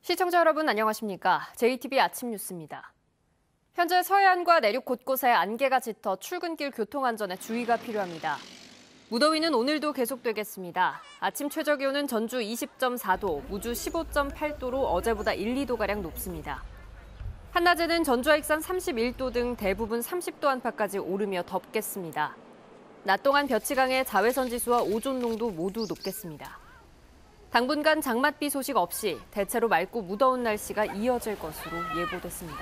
시청자 여러분 안녕하십니까? JTBC 아침 뉴스입니다. 현재 서해안과 내륙 곳곳에 안개가 짙어 출근길 교통안전에 주의가 필요합니다. 무더위는 오늘도 계속되겠습니다. 아침 최저기온은 전주 20.4도, 무주 15.8도로 어제보다 1, 2도가량 높습니다. 한낮에는 전주와 익산 31도 등 대부분 30도 안팎까지 오르며 덥겠습니다. 낮 동안 볕이 강해 자외선 지수와 오존 농도 모두 높겠습니다. 당분간 장맛비 소식 없이 대체로 맑고 무더운 날씨가 이어질 것으로 예보됐습니다.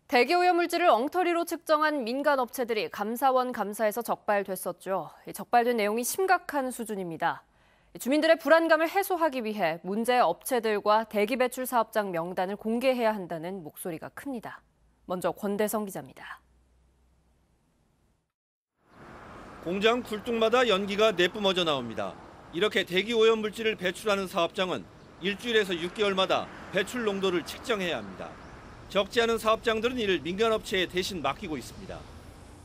대기오염물질을 엉터리로 측정한 민간 업체들이 감사원 감사에서 적발됐었죠. 적발된 내용이 심각한 수준입니다. 주민들의 불안감을 해소하기 위해 문제 업체들과 대기배출 사업장 명단을 공개해야 한다는 목소리가 큽니다. 먼저 권대성 기자입니다. 공장 굴뚝마다 연기가 내뿜어져 나옵니다. 이렇게 대기오염물질을 배출하는 사업장은 일주일에서 6개월마다 배출 농도를 측정해야 합니다. 적지 않은 사업장들은 이를 민간업체에 대신 맡기고 있습니다.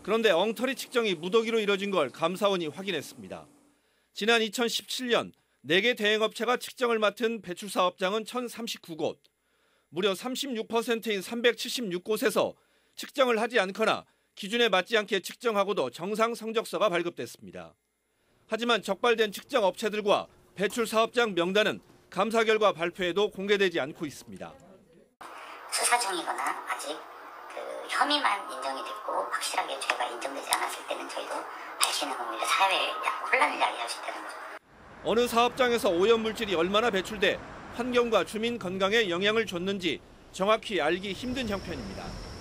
그런데 엉터리 측정이 무더기로 이뤄진 걸 감사원이 확인했습니다. 지난 2017년 4개 대행업체가 측정을 맡은 배출 사업장은 1,039곳, 무려 36%인 376곳에서 측정을 하지 않거나 기준에 맞지 않게 측정하고도 정상 성적서가 발급됐습니다. 하지만 적발된 측정 업체들과 배출 사업장 명단은 감사 결과 발표에도 공개되지 않고 있습니다. 수사 중이거나 아직 혐의만 인정이 됐고 확실하게 죄가 인정되지 않았을 때는 저희도 밝히는 건 오히려 사회에 혼란을 야기할 수 있다는 거죠. 어느 사업장에서 오염물질이 얼마나 배출돼 환경과 주민 건강에 영향을 줬는지 정확히 알기 힘든 형편입니다.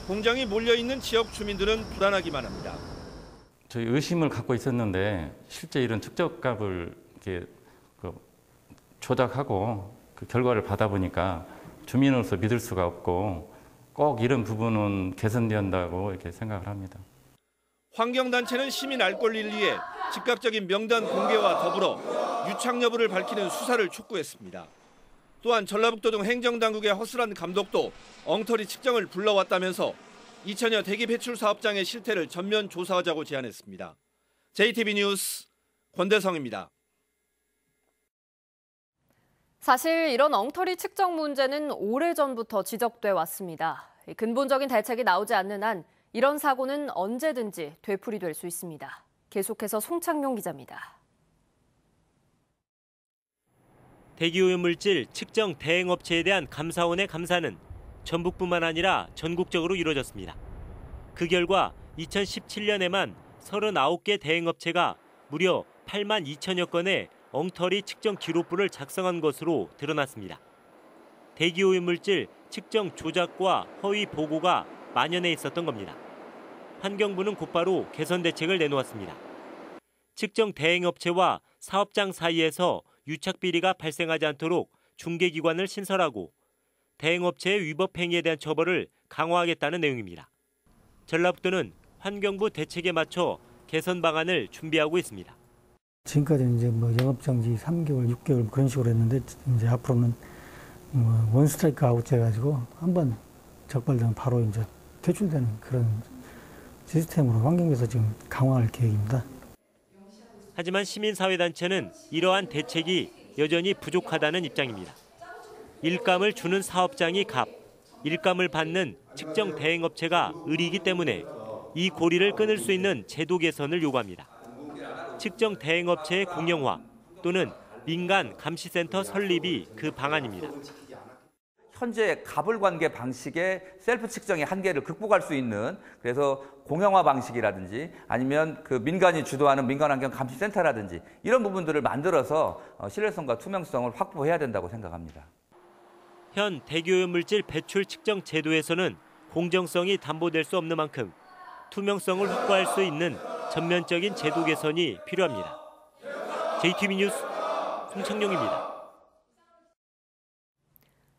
공장이 몰려있는 지역 주민들은 불안하기만 합니다. 저희 의심을 갖고 있었는데 실제 이런 측정값을 이렇게 조작하고 그 결과를 받아보니까 주민으로서 믿을 수가 없고 꼭 이런 부분은 개선돼야 한다고 이렇게 생각을 합니다. 환경단체는 시민 알 권리를 위해 즉각적인 명단 공개와 더불어 유착 여부를 밝히는 수사를 촉구했습니다. 또한 전라북도 등 행정당국의 허술한 감독도 엉터리 측정을 불러왔다면서 2천여 대기 배출 사업장의 실태를 전면 조사하자고 제안했습니다. JTBC 뉴스 권대성입니다. 사실 이런 엉터리 측정 문제는 오래전부터 지적돼 왔습니다. 근본적인 대책이 나오지 않는 한 이런 사고는 언제든지 되풀이될 수 있습니다. 계속해서 송창용 기자입니다. 대기오염물질 측정 대행업체에 대한 감사원의 감사는 전북뿐만 아니라 전국적으로 이루어졌습니다. 그 결과 2017년에만 39개 대행업체가 무려 8만 2천여 건의 엉터리 측정 기록부를 작성한 것으로 드러났습니다. 대기오염물질 측정 조작과 허위 보고가 만연해 있었던 겁니다. 환경부는 곧바로 개선 대책을 내놓았습니다. 측정 대행업체와 사업장 사이에서 유착 비리가 발생하지 않도록 중개기관을 신설하고 대행업체의 위법 행위에 대한 처벌을 강화하겠다는 내용입니다. 전라북도는 환경부 대책에 맞춰 개선 방안을 준비하고 있습니다. 지금까지는 이제 영업정지 3개월, 6개월 그런 식으로 했는데 이제 앞으로는 원스트라이크 아웃 해가지고 한번 적발되면 바로 이제 퇴출되는 그런 시스템으로 환경부에서 지금 강화할 계획입니다. 하지만 시민사회단체는 이러한 대책이 여전히 부족하다는 입장입니다. 일감을 주는 사업장이 갑, 일감을 받는 측정 대행업체가 을이기 때문에 이 고리를 끊을 수 있는 제도 개선을 요구합니다. 측정 대행업체의 공영화 또는 민간 감시센터 설립이 그 방안입니다. 현재 가불관계 방식의 셀프 측정의 한계를 극복할 수 있는 그래서 공영화 방식이라든지 아니면 그 민간이 주도하는 민간환경감시센터라든지 이런 부분들을 만들어서 신뢰성과 투명성을 확보해야 된다고 생각합니다. 현 대기오염물질 배출 측정 제도에서는 공정성이 담보될 수 없는 만큼 투명성을 확보할 수 있는 전면적인 제도 개선이 필요합니다. JTBC 뉴스 송창용입니다.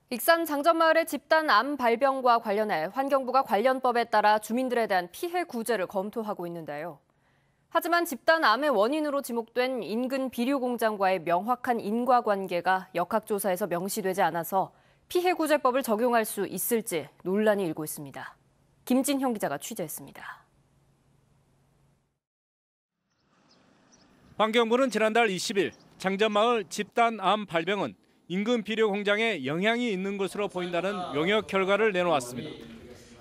익산 장전마을의 집단 암 발병과 관련해 환경부가 관련법에 따라 주민들에 대한 피해 구제를 검토하고 있는데요. 하지만 집단 암의 원인으로 지목된 인근 비료 공장과의 명확한 인과관계가 역학조사에서 명시되지 않아서 피해구제법을 적용할 수 있을지 논란이 일고 있습니다. 김진형 기자가 취재했습니다. 환경부는 지난달 20일 장전마을 집단암 발병은 인근 비료 공장에 영향이 있는 것으로 보인다는 용역 결과를 내놓았습니다.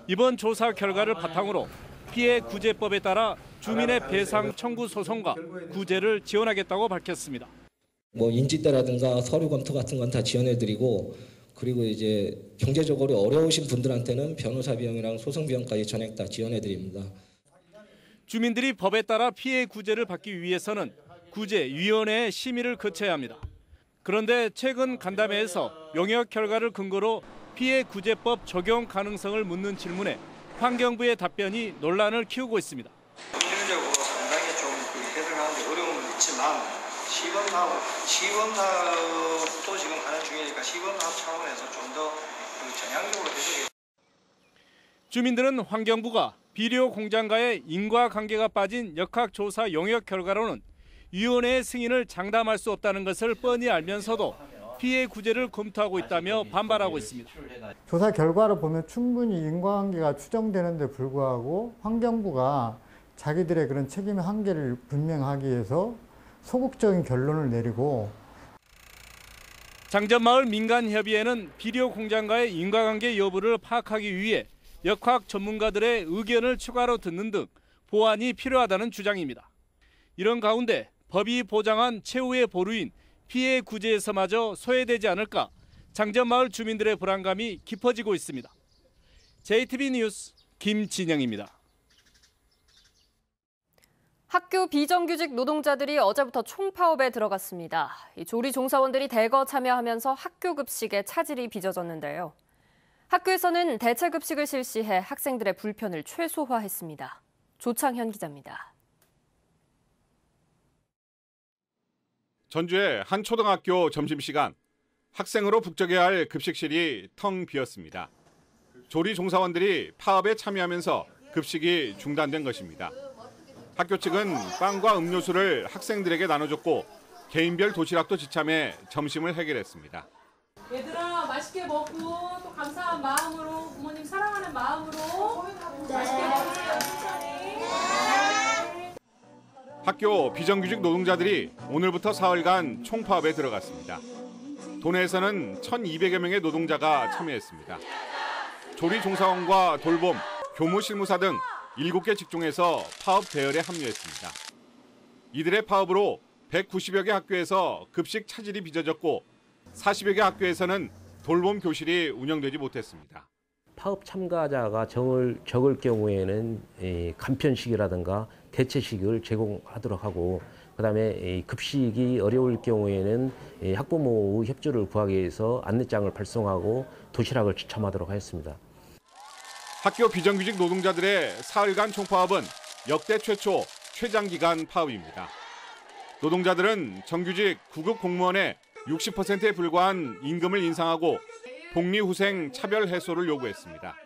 이번 조사 결과를 바탕으로 피해 구제법에 따라 주민의 배상 청구 소송과 구제를 지원하겠다고 밝혔습니다. 인지대라든가 서류 검토 같은 건 다 지원해드리고, 그리고 이제 경제적으로 어려우신 분들한테는 변호사 비용이랑 소송 비용까지 전액 다 지원해드립니다. 주민들이 법에 따라 피해 구제를 받기 위해서는 구제위원회의 심의를 거쳐야 합니다. 그런데 최근 간담회에서 용역 결과를 근거로 피해 구제법 적용 가능성을 묻는 질문에 환경부의 답변이 논란을 키우고 있습니다. 경제적으로 상당히 좀 해석하는데 어려움은 있지만 시범사업도 지금 하는 중이니까 시범사업 차원에서 좀 더 전향적으로 해석해. 주민들은 환경부가 비료 공장과의 인과관계가 빠진 역학조사 용역 결과로는 위원회의 승인을 장담할 수 없다는 것을 뻔히 알면서도 피해 구제를 검토하고 있다며 반발하고 있습니다. 조사 결과를 보면 충분히 인과관계가 추정되는데 불구하고 환경부가 자기들의 그런 책임의 한계를 분명하기 위해서 소극적인 결론을 내리고, 장전마을 민간협의회는 비료 공장과의 인과관계 여부를 파악하기 위해 역학 전문가들의 의견을 추가로 듣는 등 보완이 필요하다는 주장입니다. 이런 가운데 법이 보장한 최후의 보루인 피해 구제에서마저 소외되지 않을까 장전마을 주민들의 불안감이 깊어지고 있습니다. JTB 뉴스 김진영입니다. 학교 비정규직 노동자들이 어제부터 총파업에 들어갔습니다. 조리 종사원들이 대거 참여하면서 학교 급식에 차질이 빚어졌는데요. 학교에서는 대체 급식을 실시해 학생들의 불편을 최소화했습니다. 조창현 기자입니다. 전주의 한 초등학교 점심시간, 학생으로 북적여야 할 급식실이 텅 비었습니다. 조리 종사원들이 파업에 참여하면서 급식이 중단된 것입니다. 학교 측은 빵과 음료수를 학생들에게 나눠줬고 개인별 도시락도 지참해 점심을 해결했습니다. 얘들아 맛있게 먹고 또 감사한 마음으로 부모님 사랑하는 마음으로 맛있게 먹으세요. 천천히. 학교 비정규직 노동자들이 오늘부터 사흘간 총파업에 들어갔습니다. 도내에서는 1,200여 명의 노동자가 참여했습니다. 조리 종사원과 돌봄, 교무 실무사 등 7개 직종에서 파업 대열에 합류했습니다. 이들의 파업으로 190여 개 학교에서 급식 차질이 빚어졌고 40여 개 학교에서는 돌봄 교실이 운영되지 못했습니다. 파업 참가자가 적을 경우에는 간편식이라든가 대체식을 제공하도록 하고, 그다음에 급식이 어려울 경우에는 학부모의 협조를 구하기 위해서 안내장을 발송하고 도시락을 지참하도록 하였습니다. 학교 비정규직 노동자들의 사흘간 총파업은 역대 최초 최장기간 파업입니다. 노동자들은 정규직 9급 공무원의 60%에 불과한 임금을 인상하고 복리후생 차별 해소를 요구했습니다.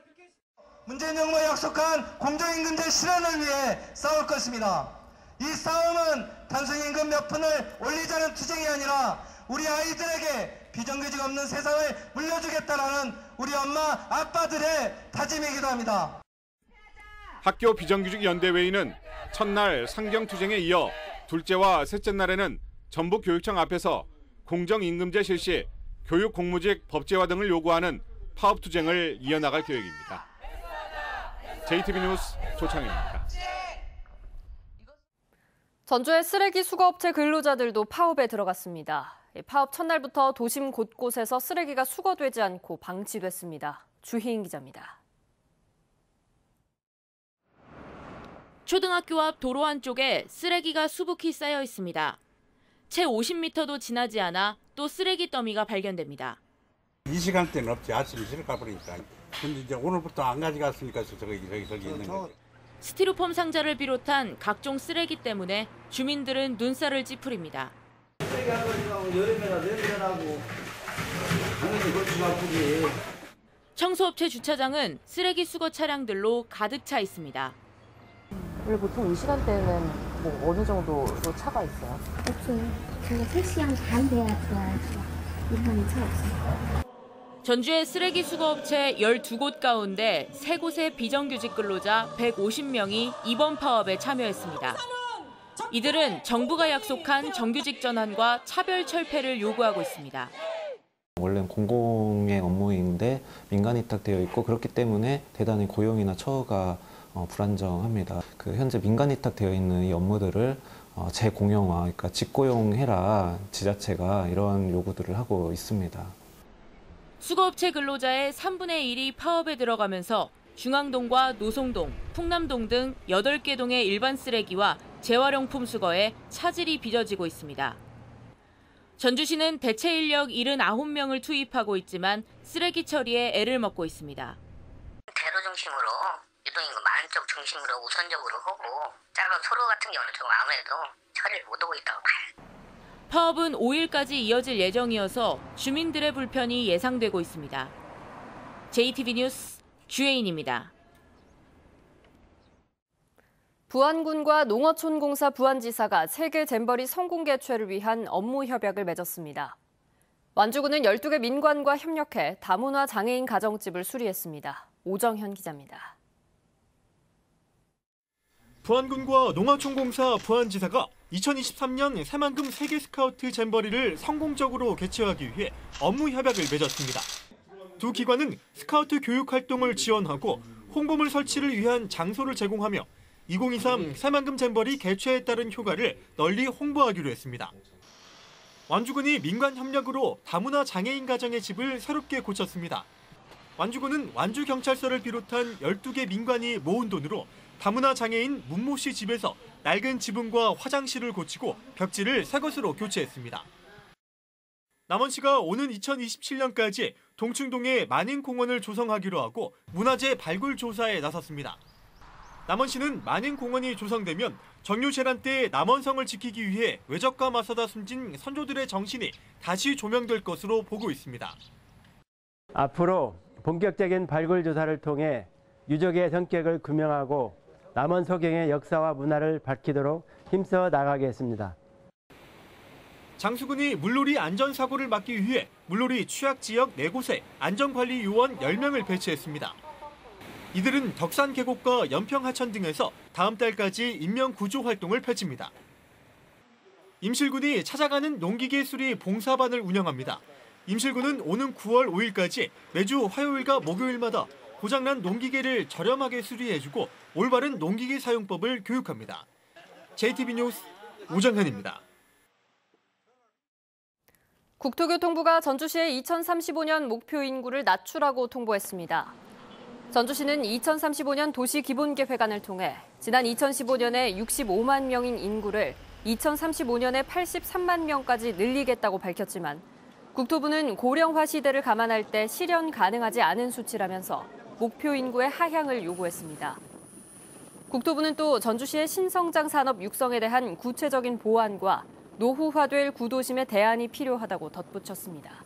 문재인 정부가 약속한 공정임금제 실현을 위해 싸울 것입니다. 이 싸움은 단순 임금 몇 푼을 올리자는 투쟁이 아니라 우리 아이들에게 비정규직 없는 세상을 물려주겠다라는 우리 엄마, 아빠들의 다짐이기도 합니다. 학교 비정규직 연대회의는 첫날 상경투쟁에 이어 둘째와 셋째 날에는 전북교육청 앞에서 공정임금제 실시, 교육공무직 법제화 등을 요구하는 파업투쟁을 이어나갈 계획입니다. JTB 뉴스 조창현입니다. 전주의 쓰레기 수거업체 근로자들도 파업에 들어갔습니다. 파업 첫날부터 도심 곳곳에서 쓰레기가 수거되지 않고 방치됐습니다. 주희인 기자입니다. 초등학교 앞 도로 한쪽에 쓰레기가 수북히 쌓여 있습니다. 채 50m도 지나지 않아 또 쓰레기 더미가 발견됩니다. 이 시간대는 없지. 아침에 집에 가버리니까. 근데 이제 오늘부터 안 가져갔으니까 저기 있는 거죠. 스티로폼 상자를 비롯한 각종 쓰레기 때문에 주민들은 눈살을 찌푸립니다. 쓰레기 한 가지 나오면 여름에나 냄새 나고 당연히 골치 아프지. 청소업체 주차장은 쓰레기 수거 차량들로 가득 차 있습니다. 원래 보통 이 시간대는 뭐 어느 정도로 차가 있어요? 없어요. 제가 3시간 반 돼야 들어와야죠. 이번엔 차 없어요. 전주의 쓰레기 수거업체 12곳 가운데 3곳의 비정규직 근로자 150명이 이번 파업에 참여했습니다. 이들은 정부가 약속한 정규직 전환과 차별 철폐를 요구하고 있습니다. 원래는 공공의 업무인데 민간 위탁되어 있고 그렇기 때문에 대단히 고용이나 처우가 불안정합니다. 현재 민간 위탁되어 있는 이 업무들을 재공영화, 그러니까 직고용해라 지자체가 이런 요구들을 하고 있습니다. 수거업체 근로자의 3분의 1이 파업에 들어가면서 중앙동과 노송동, 풍남동 등 8개 동의 일반 쓰레기와 재활용품 수거에 차질이 빚어지고 있습니다. 전주시는 대체 인력 79명을 투입하고 있지만 쓰레기 처리에 애를 먹고 있습니다. 대로 중심으로 유동인구 많은 쪽 중심으로 우선적으로 하고 작은 소로 같은 경우는 좀 아무래도 처리를 못 하고 있다고 봐요. 파업은 5일까지 이어질 예정이어서 주민들의 불편이 예상되고 있습니다. JTB 뉴스 주혜인입니다. 부안군과 농어촌공사 부안지사가 세계 잼버리 성공 개최를 위한 업무 협약을 맺었습니다. 완주군은 12개 민관과 협력해 다문화 장애인 가정집을 수리했습니다. 오정현 기자입니다. 부안군과 농어촌공사 부안지사가 2023년 새만금 세계 스카우트 잼버리를 성공적으로 개최하기 위해 업무 협약을 맺었습니다. 두 기관은 스카우트 교육 활동을 지원하고 홍보물 설치를 위한 장소를 제공하며 2023 새만금 잼버리 개최에 따른 효과를 널리 홍보하기로 했습니다. 완주군이 민관 협력으로 다문화 장애인 가정의 집을 새롭게 고쳤습니다. 완주군은 완주경찰서를 비롯한 12개 민관이 모은 돈으로 다문화 장애인 문모 씨 집에서 낡은 지붕과 화장실을 고치고 벽지를 새 것으로 교체했습니다. 남원시가 오는 2027년까지 동충동에 만인공원을 조성하기로 하고 문화재 발굴 조사에 나섰습니다. 남원시는 만인공원이 조성되면 정유재란 때 남원성을 지키기 위해 외적과 맞서다 숨진 선조들의 정신이 다시 조명될 것으로 보고 있습니다. 앞으로 본격적인 발굴 조사를 통해 유적의 성격을 규명하고 남원 소경의 역사와 문화를 밝히도록 힘써 나가겠습니다. 장수군이 물놀이 안전사고를 막기 위해 물놀이 취약지역 4곳에 안전관리 요원 10명을 배치했습니다. 이들은 덕산 계곡과 연평 하천 등에서 다음 달까지 인명 구조 활동을 펼칩니다. 임실군이 찾아가는 농기계 수리 봉사반을 운영합니다. 임실군은 오는 9월 5일까지 매주 화요일과 목요일마다 고장난 농기계를 저렴하게 수리해주고 올바른 농기계 사용법을 교육합니다. JTB 뉴스 오정현입니다. 국토교통부가 전주시의 2035년 목표 인구를 낮추라고 통보했습니다. 전주시는 2035년 도시기본계획안을 통해 지난 2015년에 65만 명인 인구를 2035년에 83만 명까지 늘리겠다고 밝혔지만 국토부는 고령화 시대를 감안할 때 실현 가능하지 않은 수치라면서 목표 인구의 하향을 요구했습니다. 국토부는 또 전주시의 신성장 산업 육성에 대한 구체적인 보완과 노후화될 구도심의 대안이 필요하다고 덧붙였습니다.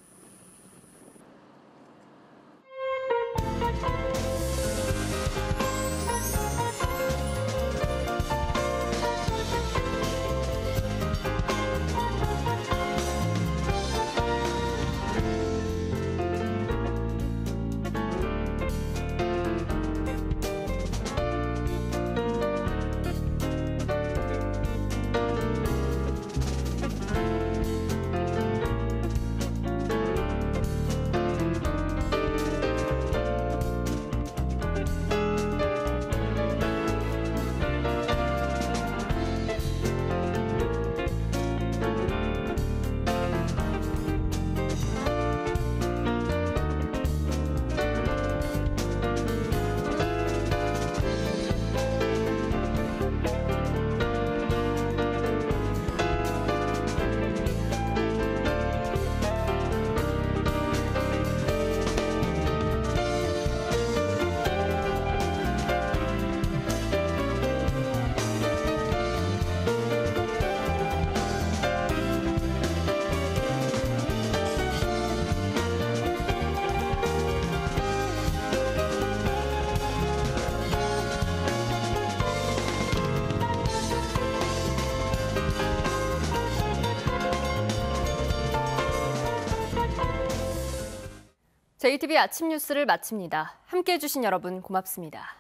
JTB 아침 뉴스를 마칩니다. 함께해 주신 여러분 고맙습니다.